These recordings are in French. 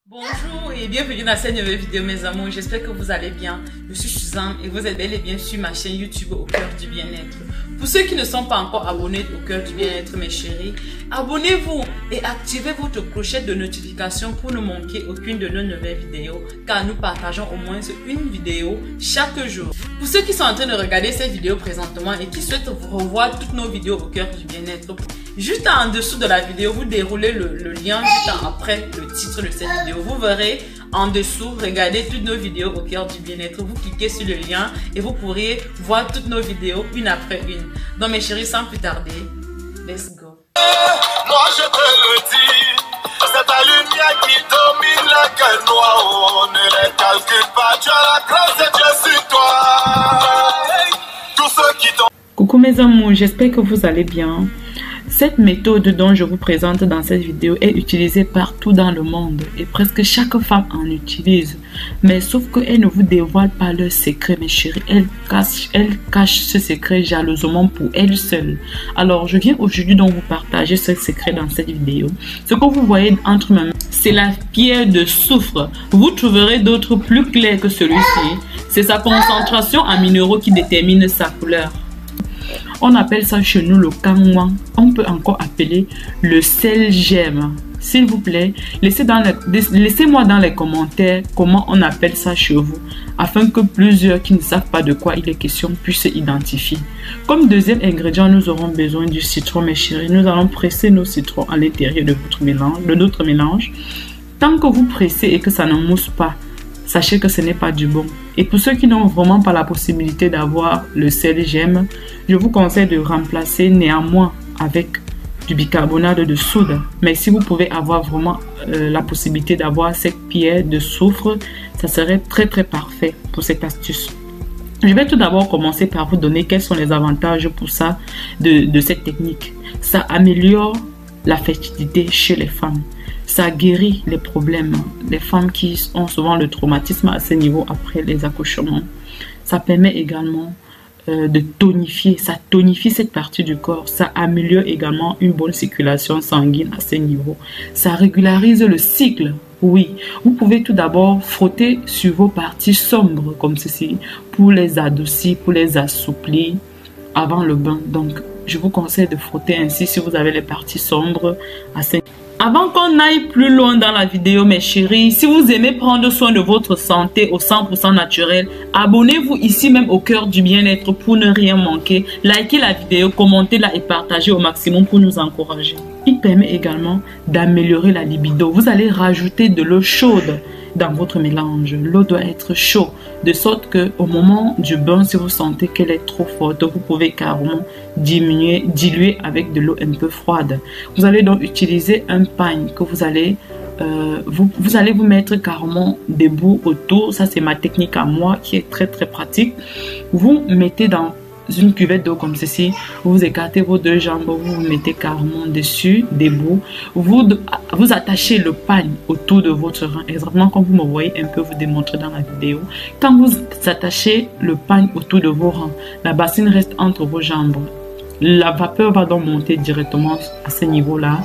Bonjour et bienvenue dans cette nouvelle vidéo mes amours, j'espère que vous allez bien. Je suis Suzanne et vous êtes bel et bien sur ma chaîne YouTube Au Cœur du Bien-être. Pour ceux qui ne sont pas encore abonnés au Cœur du Bien-être mes chéris, abonnez-vous et activez votre clochette de notification pour ne manquer aucune de nos nouvelles vidéos car nous partageons au moins une vidéo chaque jour. Pour ceux qui sont en train de regarder cette vidéo présentement et qui souhaitent revoir toutes nos vidéos Au Cœur du Bien-être, juste en dessous de la vidéo, vous déroulez le lien juste après le titre de cette vidéo. Vous verrez en dessous, regardez toutes nos vidéos Au Cœur du Bien-être. Vous cliquez sur le lien et vous pourrez voir toutes nos vidéos une après une. Donc mes chéris, sans plus tarder, let's go. Moi je te le dis, c'est ta lumière qui domine la gueule noire. On ne les calcule pas, tu as la grâce de Dieu sur toi. Tous ceux qui t'ont... Coucou mes amours, j'espère que vous allez bien. Cette méthode dont je vous présente dans cette vidéo est utilisée partout dans le monde et presque chaque femme en utilise. Mais sauf qu'elle ne vous dévoile pas leur secret mes chéris, elle cache ce secret jalousement pour elle seule. Alors je viens aujourd'hui donc vous partager ce secret dans cette vidéo. Ce que vous voyez entre mes mains, c'est la pierre de soufre. Vous trouverez d'autres plus clairs que celui-ci. C'est sa concentration en minéraux qui détermine sa couleur. On appelle ça chez nous le kangwang. On peut encore appeler le sel gemme. S'il vous plaît, laissez-moi dans les commentaires comment on appelle ça chez vous, afin que plusieurs qui ne savent pas de quoi il est question puissent identifier. Comme deuxième ingrédient, nous aurons besoin du citron, mes chéris. Nous allons presser nos citrons à l'intérieur de notre mélange. Tant que vous pressez et que ça ne mousse pas, sachez que ce n'est pas du bon. Et pour ceux qui n'ont vraiment pas la possibilité d'avoir le sel gemme, je vous conseille de remplacer néanmoins avec du bicarbonate de soude. Mais si vous pouvez avoir vraiment la possibilité d'avoir cette pierre de soufre, ça serait très parfait pour cette astuce. Je vais tout d'abord commencer par vous donner quels sont les avantages pour ça de cette technique. Ça améliore la fertilité chez les femmes. Ça guérit les problèmes, les femmes qui ont souvent le traumatisme à ce niveau après les accouchements. Ça permet également de tonifier, ça tonifie cette partie du corps. Ça améliore également une bonne circulation sanguine à ce niveau. Ça régularise le cycle. Oui, vous pouvez tout d'abord frotter sur vos parties sombres comme ceci pour les adoucir, pour les assouplir avant le bain. Donc, je vous conseille de frotter ainsi si vous avez les parties sombres à ce niveau. Avant qu'on aille plus loin dans la vidéo mes chéris, si vous aimez prendre soin de votre santé au 100% naturel, abonnez-vous ici même au Cœur du Bien-être pour ne rien manquer. Likez la vidéo, commentez-la et partagez au maximum pour nous encourager. Il permet également d'améliorer la libido. Vous allez rajouter de l'eau chaude dans votre mélange. L'eau doit être chaude, de sorte que au moment du bain, si vous sentez qu'elle est trop forte, vous pouvez carrément diluer avec de l'eau un peu froide. Vous allez donc utiliser un pagne que vous allez vous mettre carrément debout autour. Ça c'est ma technique à moi qui est très pratique. Vous mettez dans une cuvette d'eau comme ceci, vous écartez vos deux jambes, vous vous mettez carrément dessus, debout, vous attachez le pagne autour de votre rein, exactement comme vous me voyez un peu vous démontrer dans la vidéo. Quand vous attachez le pagne autour de vos reins, la bassine reste entre vos jambes. La vapeur va donc monter directement à ce niveau-là.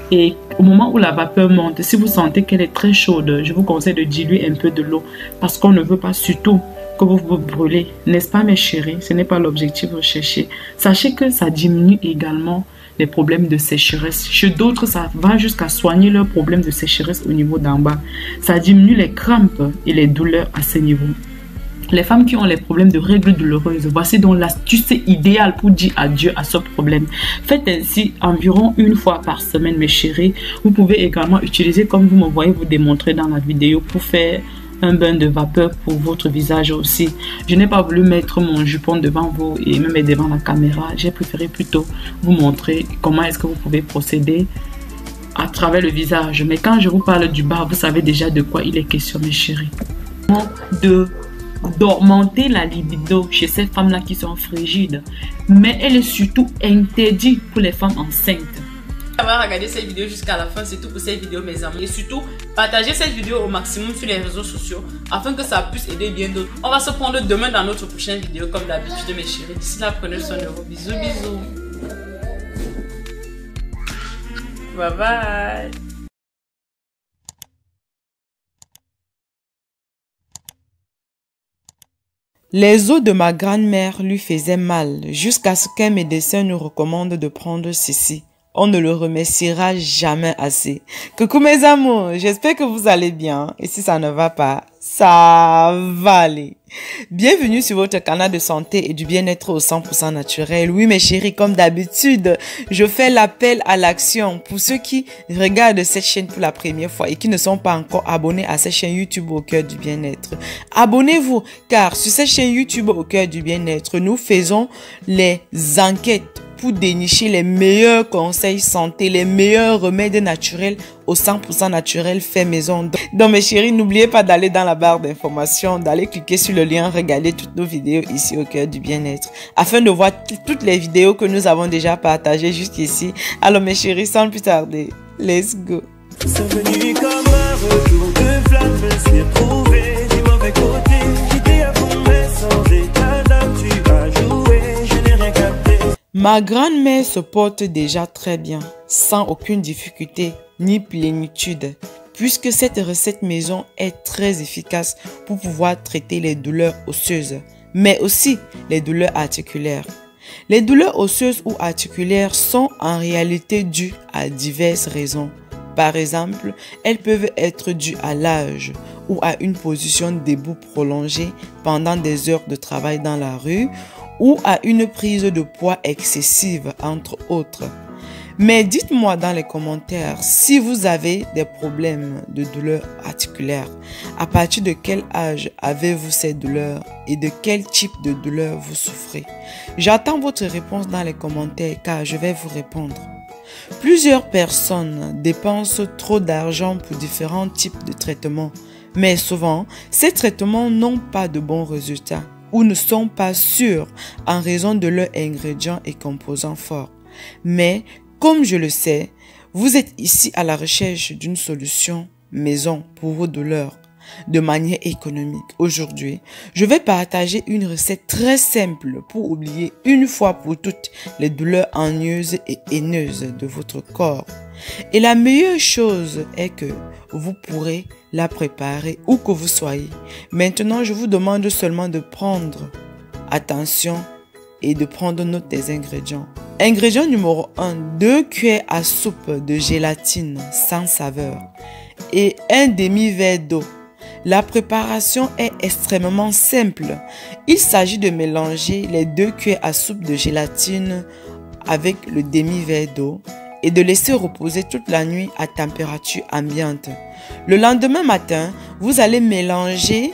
Et au moment où la vapeur monte, si vous sentez qu'elle est très chaude, je vous conseille de diluer un peu de l'eau parce qu'on ne veut pas surtout que vous vous brûlez, n'est-ce pas mes chéris? Ce n'est pas l'objectif recherché. Sachez que ça diminue également les problèmes de sécheresse. Chez d'autres, ça va jusqu'à soigner leurs problèmes de sécheresse au niveau d'en bas. Ça diminue les crampes et les douleurs à ce niveau. Les femmes qui ont les problèmes de règles douloureuses, voici donc l'astuce idéale pour dire adieu à ce problème. Faites ainsi environ une fois par semaine mes chéris. Vous pouvez également utiliser comme vous me voyez vous démontrer dans la vidéo pour faire un bain de vapeur pour votre visage aussi. Je n'ai pas voulu mettre mon jupon devant vous et même devant la caméra. J'ai préféré plutôt vous montrer comment est-ce que vous pouvez procéder à travers le visage. Mais quand je vous parle du bas, vous savez déjà de quoi il est question mes chéris. D'augmenter la libido chez ces femmes-là qui sont frigides. Mais elle est surtout interdite pour les femmes enceintes. Avoir regardé cette vidéo jusqu'à la fin, c'est tout pour cette vidéo mes amis. Et surtout, partagez cette vidéo au maximum sur les réseaux sociaux afin que ça puisse aider bien d'autres. On va se prendre demain dans notre prochaine vidéo comme d'habitude mes chéris. D'ici là, prenez soin de vous. Bisous. Bye bye. Les os de ma grand-mère lui faisaient mal jusqu'à ce qu'un médecin nous recommande de prendre ceci. On ne le remerciera jamais assez. Coucou mes amours, j'espère que vous allez bien. Et si ça ne va pas, ça va aller. Bienvenue sur votre canal de santé et du bien-être au 100% naturel. Oui mes chéris, comme d'habitude, je fais l'appel à l'action pour ceux qui regardent cette chaîne pour la première fois et qui ne sont pas encore abonnés à cette chaîne YouTube au cœur du bien-être. Abonnez-vous car sur cette chaîne YouTube au cœur du bien-être, nous faisons les enquêtes pour dénicher les meilleurs conseils santé, les meilleurs remèdes naturels au 100% naturel fait maison. Donc mes chéris, n'oubliez pas d'aller dans la barre d'informations, d'aller cliquer sur le lien, regarder toutes nos vidéos ici au cœur du bien-être, afin de voir toutes les vidéos que nous avons déjà partagées jusqu'ici. Alors mes chéris, sans plus tarder, let's go. C'est venu comme un retour de flamme, je me suis retrouvé du mauvais côté. J'étais à fond mais sans état d'âme, tu as joué, je n'ai rien capté. Ma grand-mère se porte déjà très bien, sans aucune difficulté ni plénitude, puisque cette recette maison est très efficace pour pouvoir traiter les douleurs osseuses, mais aussi les douleurs articulaires. Les douleurs osseuses ou articulaires sont en réalité dues à diverses raisons. Par exemple, elles peuvent être dues à l'âge ou à une position debout prolongée pendant des heures de travail dans la rue ou à une prise de poids excessive, entre autres. Mais dites-moi dans les commentaires si vous avez des problèmes de douleurs articulaires. À partir de quel âge avez-vous ces douleurs et de quel type de douleur vous souffrez? J'attends votre réponse dans les commentaires car je vais vous répondre. Plusieurs personnes dépensent trop d'argent pour différents types de traitements, mais souvent, ces traitements n'ont pas de bons résultats ou ne sont pas sûrs en raison de leurs ingrédients et composants forts. Mais, comme je le sais, vous êtes ici à la recherche d'une solution maison pour vos douleurs de manière économique. Aujourd'hui, je vais partager une recette très simple pour oublier une fois pour toutes les douleurs ennuyeuses et haineuses de votre corps. Et la meilleure chose est que vous pourrez la préparer où que vous soyez. Maintenant, je vous demande seulement de prendre attention et de prendre note des ingrédients. Ingrédient numéro 1, 2 cuillères à soupe de gélatine sans saveur et un demi-verre d'eau. La préparation est extrêmement simple. Il s'agit de mélanger les 2 cuillères à soupe de gélatine avec le demi-verre d'eau et de laisser reposer toute la nuit à température ambiante. Le lendemain matin, vous allez mélanger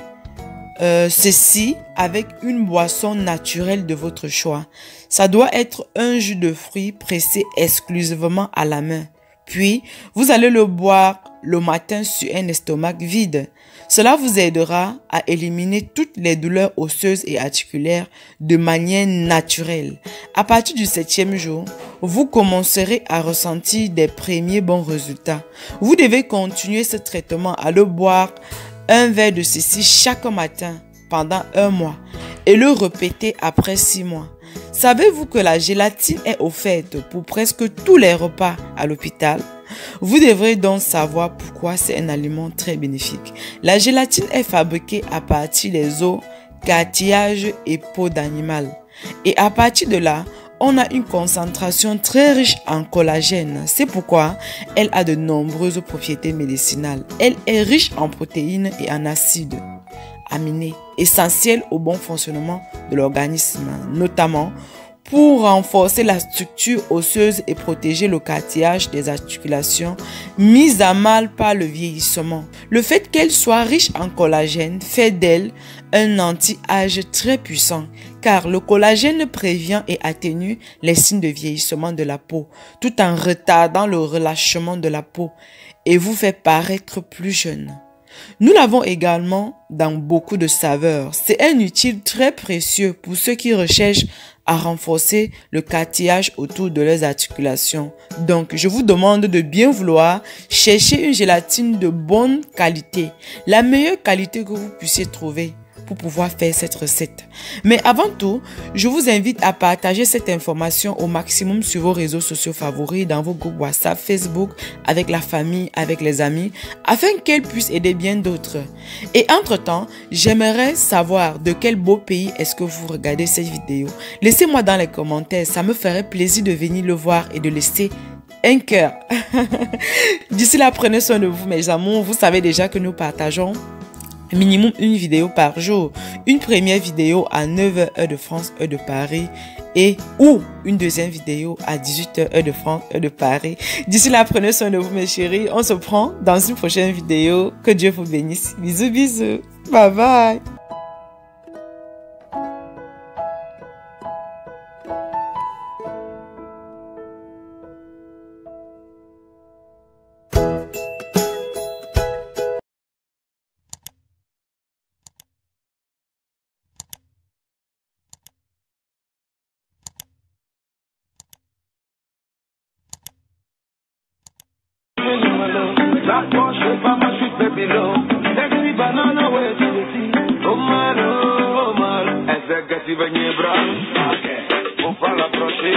ceci avec une boisson naturelle de votre choix. Ça doit être un jus de fruits pressé exclusivement à la main. Puis, vous allez le boire le matin sur un estomac vide. Cela vous aidera à éliminer toutes les douleurs osseuses et articulaires de manière naturelle. À partir du 7e jour, vous commencerez à ressentir des premiers bons résultats. Vous devez continuer ce traitement à le boire un verre de ceci chaque matin pendant 1 mois et le répéter après 6 mois. Savez-vous que la gélatine est offerte pour presque tous les repas à l'hôpital? Vous devrez donc savoir pourquoi c'est un aliment très bénéfique. La gélatine est fabriquée à partir des os, cartilages et peau d'animal. Et à partir de là, on a une concentration très riche en collagène. C'est pourquoi elle a de nombreuses propriétés médicinales. Elle est riche en protéines et en acides aminés, essentiels au bon fonctionnement de l'organisme, notamment pour renforcer la structure osseuse et protéger le cartilage des articulations mises à mal par le vieillissement. Le fait qu'elle soit riche en collagène fait d'elle un anti-âge très puissant, car le collagène prévient et atténue les signes de vieillissement de la peau, tout en retardant le relâchement de la peau et vous fait paraître plus jeune. Nous l'avons également dans beaucoup de saveurs. C'est un utile très précieux pour ceux qui recherchent à renforcer le cartilage autour de leurs articulations. Donc, je vous demande de bien vouloir chercher une gélatine de bonne qualité, la meilleure qualité que vous puissiez trouver pour pouvoir faire cette recette. Mais avant tout, je vous invite à partager cette information au maximum sur vos réseaux sociaux favoris, dans vos groupes WhatsApp, Facebook, avec la famille, avec les amis, afin qu'elle puisse aider bien d'autres. Et entre-temps, j'aimerais savoir de quel beau pays est-ce que vous regardez cette vidéo. Laissez-moi dans les commentaires, ça me ferait plaisir de venir le voir et de laisser un cœur. D'ici là, prenez soin de vous, mes amours. Vous savez déjà que nous partageons minimum une vidéo par jour. Une première vidéo à 9h heure de France, heure de Paris, ou une deuxième vidéo à 18h heure de France, heure de Paris. D'ici là, prenez soin de vous, mes chéris. On se prend dans une prochaine vidéo. Que Dieu vous bénisse. Bisous, bisous. Bye bye. La Porsche, pas ma suite, baby low. Sexy banana, where do you see? Oh man, essa que se vem em branco. Vou falar pra você,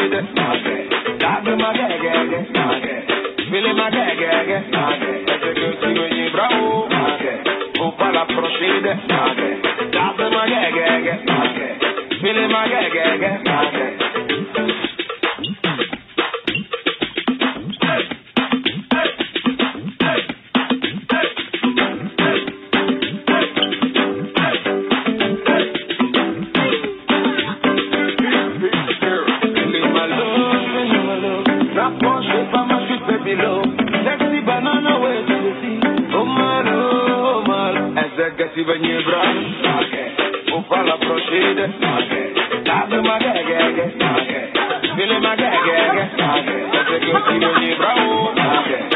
dá uma gaga, feel my gaga, essa que se vem em branco. Vou falar pra você, dá uma gaga, feel my gaga. Se venir branco, vou falar pra você, dá uma gaga, feel my gaga, essa que se venir branco.